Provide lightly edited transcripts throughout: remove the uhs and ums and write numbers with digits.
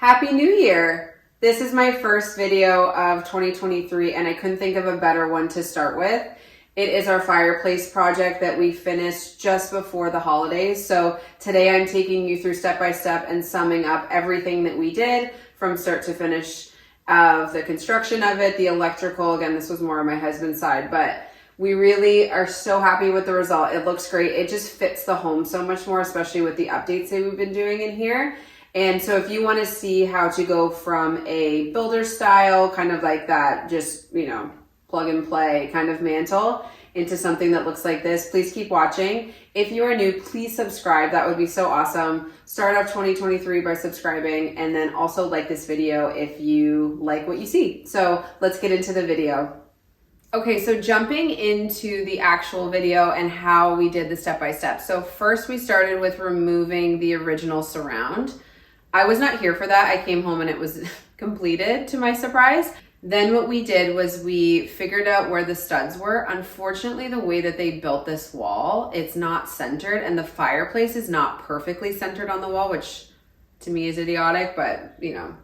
Happy New Year! This is my first video of 2023 and I couldn't think of a better one to start with. It is our fireplace project that we finished just before the holidays. So today I'm taking you through step by step and summing up everything that we did from start to finish of the construction of it, the electrical. Again, this was more on my husband's side, but we really are so happy with the result. It looks great. It just fits the home so much more, especially with the updates that we've been doing in here. And so if you want to see how to go from a builder style, kind of like that, just, you know, plug and play kind of mantle into something that looks like this, please keep watching. If you are new, please subscribe. That would be so awesome. Start off 2023 by subscribing, and then also like this video if you like what you see. So let's get into the video. Okay, so jumping into the actual video and how we did the step-by-step. So first we started with removing the original surround. I was not here for that. I came home and it was completed, to my surprise. Then what we did was we figured out where the studs were. Unfortunately, the way that they built this wall, it's not centered, and the fireplace is not perfectly centered on the wall, which to me is idiotic, but you know,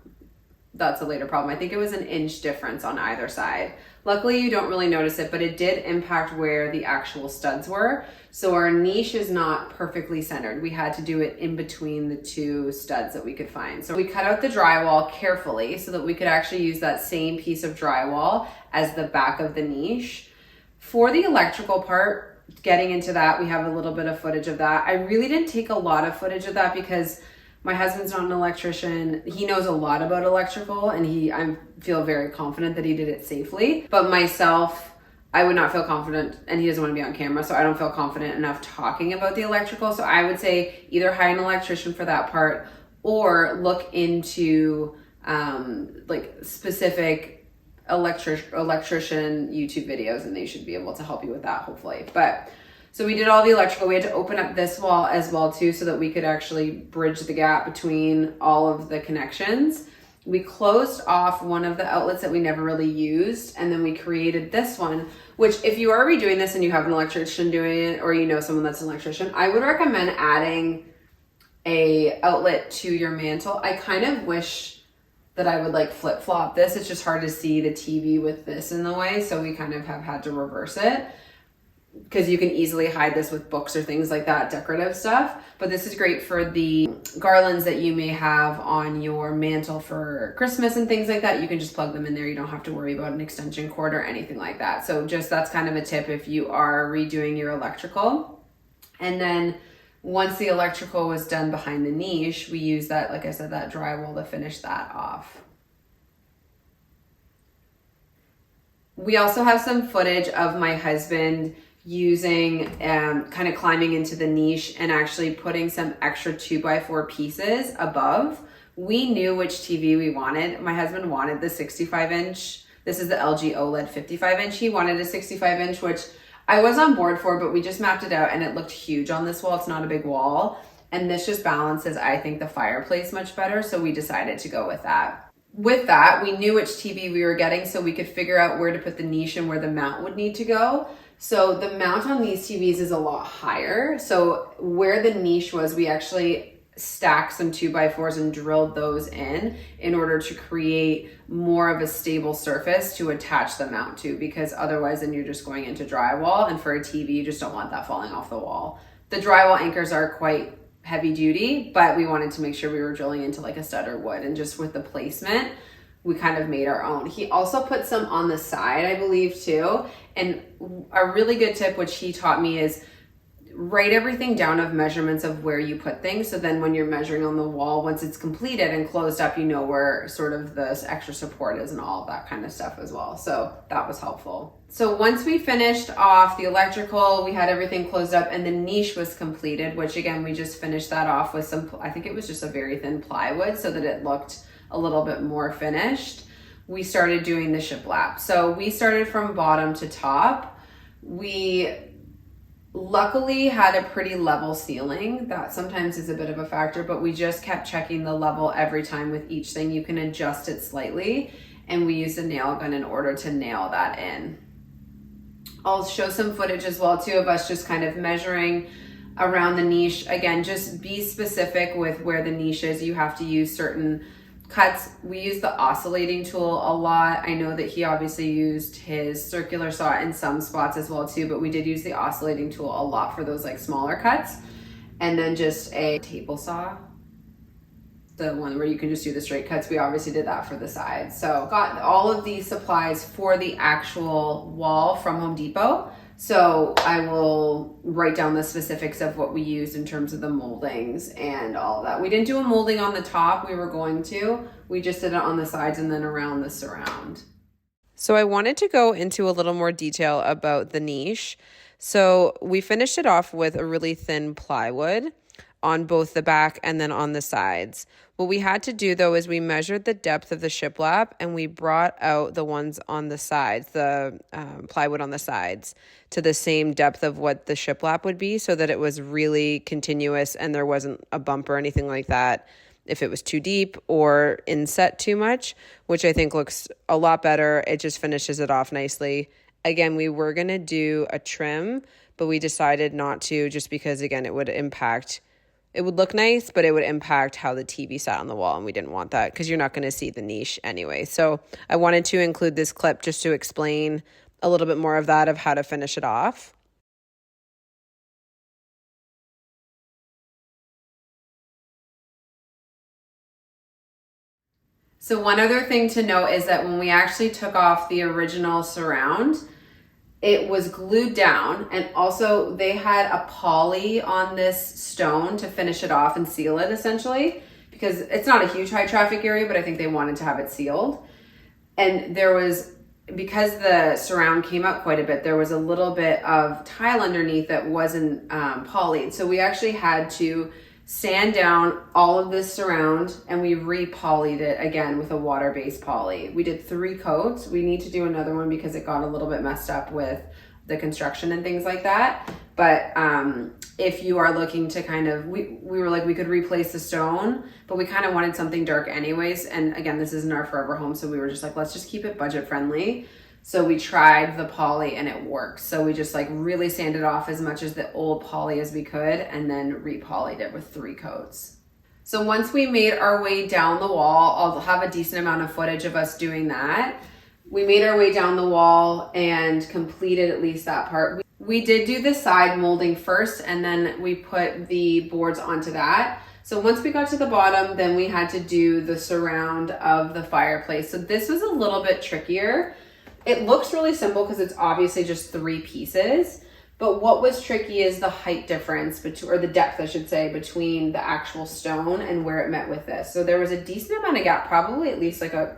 that's a later problem. I think it was an inch difference on either side. Luckily, you don't really notice it, but it did impact where the actual studs were. So our niche is not perfectly centered. We had to do it in between the two studs that we could find. So we cut out the drywall carefully so that we could actually use that same piece of drywall as the back of the niche. For the electrical part, getting into that, we have a little bit of footage of that. I really didn't take a lot of footage of that because my husband's not an electrician. He knows a lot about electrical and I feel very confident that he did it safely. But myself, I would not feel confident, and he doesn't want to be on camera, so I don't feel confident enough talking about the electrical. So I would say either hire an electrician for that part or look into like specific electrician YouTube videos, and they should be able to help you with that, hopefully. But so we did all the electrical. We had to open up this wall as well too, so that we could actually bridge the gap between all of the connections. We closed off one of the outlets that we never really used, and then we created this one, which if you are redoing this and you have an electrician doing it, or you know someone that's an electrician, I would recommend adding a outlet to your mantle. I kind of wish that I would like flip-flop this. It's just hard to see the TV with this in the way, so we kind of have had to reverse it, because you can easily hide this with books or things like that, decorative stuff. But this is great for the garlands that you may have on your mantle for Christmas and things like that. You can just plug them in there. You don't have to worry about an extension cord or anything like that. So just that's kind of a tip if you are redoing your electrical. And then once the electrical was done behind the niche, we used that, like I said, that drywall to finish that off. We also have some footage of my husband using kind of climbing into the niche and actually putting some extra 2x4 pieces above. We knew which TV we wanted. My husband wanted the 65-inch. This is the LG OLED 55-inch. He wanted a 65-inch, which I was on board for, but we just mapped it out and it looked huge on this wall. It's not a big wall. And this just balances, I think, the fireplace much better. So we decided to go with that. With that, we knew which TV we were getting, so we could figure out where to put the niche and where the mount would need to go. So the mount on these TVs is a lot higher. So where the niche was, we actually stacked some 2x4s and drilled those in order to create more of a stable surface to attach the mount to, because otherwise then you're just going into drywall, and for a TV, you just don't want that falling off the wall. The drywall anchors are quite heavy duty, but we wanted to make sure we were drilling into like a stud or wood, and just with the placement, we kind of made our own. He also put some on the side, I believe, too. And a really good tip, which he taught me, is write everything down of measurements of where you put things. So then when you're measuring on the wall, once it's completed and closed up, you know where sort of the extra support is and all of that kind of stuff as well. So that was helpful. So once we finished off the electrical, we had everything closed up and the niche was completed, which again, we just finished that off with some, I think it was just a very thin plywood so that it looked a little bit more finished. We started doing the shiplap. So we started from bottom to top. We luckily had a pretty level ceiling. That sometimes is a bit of a factor, but we just kept checking the level every time with each thing. You can adjust it slightly, and we used a nail gun in order to nail that in. I'll show some footage as well too of us just kind of measuring around the niche. Again, just be specific with where the niche is. You have to use certain cuts, we use the oscillating tool a lot. I know that he obviously used his circular saw in some spots as well too, but we did use the oscillating tool a lot for those like smaller cuts. And then just a table saw, the one where you can just do the straight cuts. We obviously did that for the sides. So got all of these supplies for the actual wall from Home Depot. So I will write down the specifics of what we used in terms of the moldings and all of that. We didn't do a molding on the top. We were going to. We just did it on the sides and then around the surround. So I wanted to go into a little more detail about the niche. So we finished it off with a really thin plywood on both the back and then on the sides. What we had to do though is we measured the depth of the shiplap and we brought out the ones on the sides, the plywood on the sides, to the same depth of what the shiplap would be so that it was really continuous and there wasn't a bump or anything like that if it was too deep or inset too much, which I think looks a lot better. It just finishes it off nicely. Again, we were going to do a trim, but we decided not to just because, again, it would look nice, but it would impact how the TV sat on the wall, and we didn't want that because you're not going to see the niche anyway. So I wanted to include this clip just to explain a little bit more of that, of how to finish it off. So one other thing to note is that when we actually took off the original surround, it was glued down, and also they had a poly on this stone to finish it off and seal it essentially, because it's not a huge high traffic area, but I think they wanted to have it sealed. And there was, because the surround came up quite a bit, there was a little bit of tile underneath that wasn't polyed. So we actually had to sand down all of this surround and we re-polyed it again with a water-based poly. We did 3 coats. We need to do another one because it got a little bit messed up with the construction and things like that. But if you are looking to kind of, we were like, we could replace the stone, but we kind of wanted something dark anyways. And again, this isn't our forever home. So we were just like, let's just keep it budget friendly. So we tried the poly and it worked. So we just like really sanded off as much as the old poly as we could and then re-polyed it with 3 coats. So once we made our way down the wall, I'll have a decent amount of footage of us doing that. We made our way down the wall and completed at least that part. We did do the side molding first and then we put the boards onto that. So once we got to the bottom, then we had to do the surround of the fireplace. So this was a little bit trickier. It looks really simple because it's obviously just 3 pieces, but what was tricky is the height difference, or the depth, I should say, between the actual stone and where it met with this. So there was a decent amount of gap, probably at least like a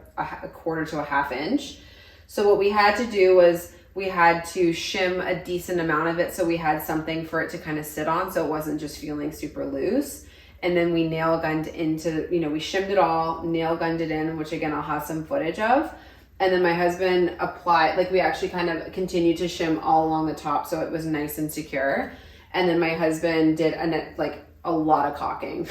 quarter to a half inch. So what we had to do was we had to shim a decent amount of it so we had something for it to kind of sit on so it wasn't just feeling super loose. And then we nail gunned into, we shimmed it all, nail gunned it in, which again, I'll have some footage of. And then my husband applied, like we actually kind of continued to shim all along the top so it was nice and secure. And then my husband did a lot of caulking,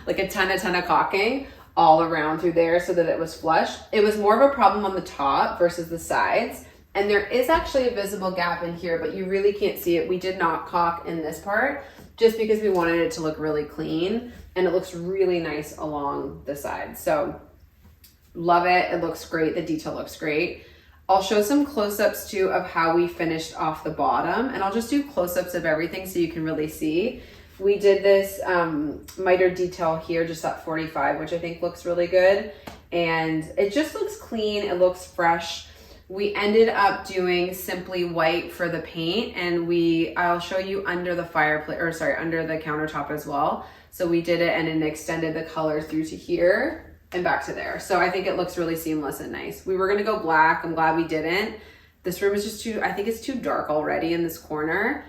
like a ton of caulking all around through there so that it was flush. It was more of a problem on the top versus the sides. And there is actually a visible gap in here, but you really can't see it. We did not caulk in this part just because we wanted it to look really clean, and it looks really nice along the sides. So love it. It looks great. The detail looks great. I'll show some close-ups too of how we finished off the bottom, and I'll just do close-ups of everything so you can really see. We did this mitered detail here, just at 45, which I think looks really good. And it just looks clean. It looks fresh. We ended up doing simply white for the paint, and I'll show you under the fireplace, under the countertop as well. So we did it and then extended the color through to here and back to there. So I think it looks really seamless and nice. We were gonna go black. I'm glad we didn't. This room is just I think it's too dark already in this corner.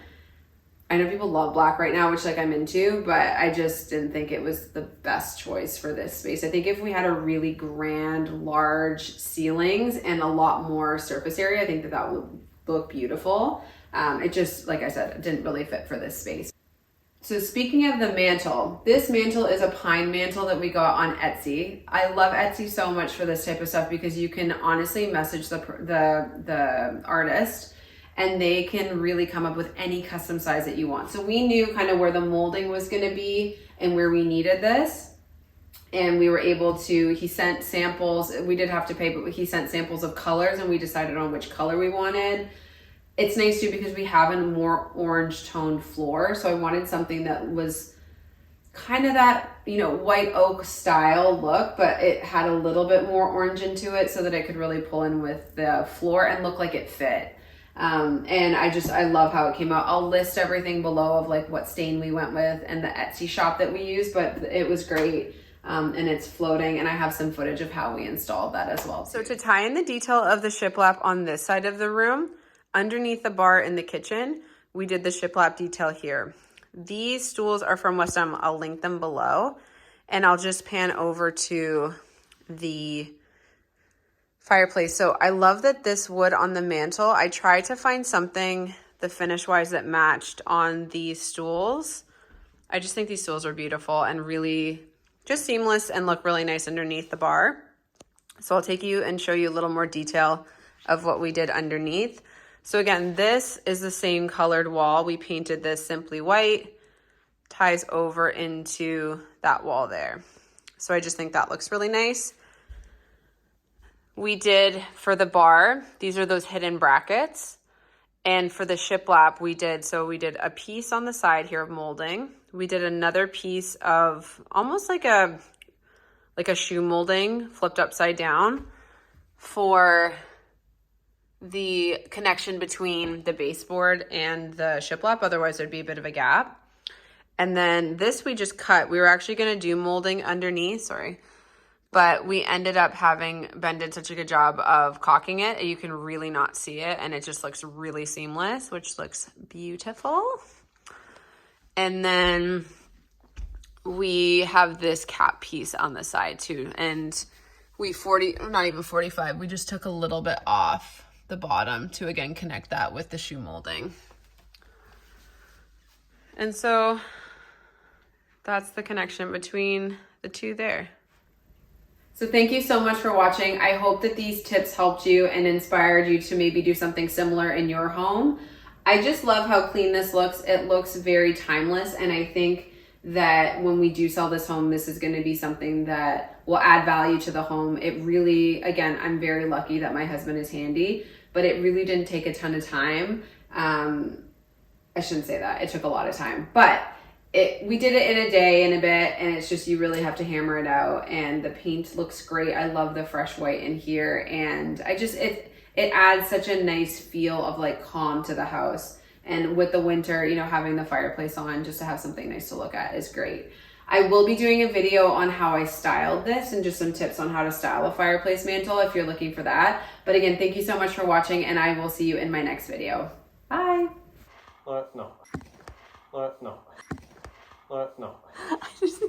I know people love black right now, which I'm into, but I just didn't think it was the best choice for this space. I think if we had a really grand, large ceilings and a lot more surface area, I think that would look beautiful. It just, like I said, it didn't really fit for this space. So speaking of the mantle, this mantle is a pine mantle that we got on Etsy. I love Etsy so much for this type of stuff because you can honestly message the artist and they can really come up with any custom size that you want. So we knew kind of where the molding was going to be and where we needed this. and we were able to, he sent samples. We did have to pay, but he sent samples of colors and we decided on which color we wanted. It's nice too because we have a more orange toned floor. So I wanted something that was kind of that, you know, white oak style look, but it had a little bit more orange into it so that I could really pull in with the floor and look like it fit. And I love how it came out. I'll list everything below of like what stain we went with and the Etsy shop that we used, but it was great. And it's floating, and I have some footage of how we installed that as well. So to tie in the detail of the shiplap on this side of the room, underneath the bar in the kitchen, we did the shiplap detail here. These stools are from West Elm. I'll link them below, and I'll just pan over to the fireplace. So I love that this wood on the mantle, I tried to find something the finish wise that matched on these stools. I just think these stools are beautiful and really just seamless and look really nice underneath the bar. So I'll take you and show you a little more detail of what we did underneath. So again, this is the same colored wall. We painted this simply white, ties over into that wall there. So I just think that looks really nice. We did for the bar, these are those hidden brackets. And for the shiplap, we did a piece on the side here of molding. We did another piece of almost like a shoe molding flipped upside down for the connection between the baseboard and the shiplap. Otherwise, there'd be a bit of a gap. And then this we just cut. We were actually going to do molding underneath, but we ended up having Ben did such a good job of caulking it. You can really not see it, and it just looks really seamless, which looks beautiful. And then we have this cap piece on the side too. And we not even 45, we just took a little bit off the bottom to again connect that with the shoe molding. And so that's the connection between the two there. So thank you so much for watching. I hope that these tips helped you and inspired you to maybe do something similar in your home. I just love how clean this looks. It looks very timeless, and I think that when we do sell this home, this is going to be something that will add value to the home. It really, again, I'm very lucky that my husband is handy, but it really didn't take a ton of time. I shouldn't say that. It took a lot of time, but we did it in a day and a bit, and it's just you really have to hammer it out, and the paint looks great. I love the fresh white in here, and it adds such a nice feel of like calm to the house. And with the winter, you know, having the fireplace on just to have something nice to look at is great. I will be doing a video on how I styled this and just some tips on how to style a fireplace mantle if you're looking for that. But again, thank you so much for watching, and I will see you in my next video. Bye. No. No. I just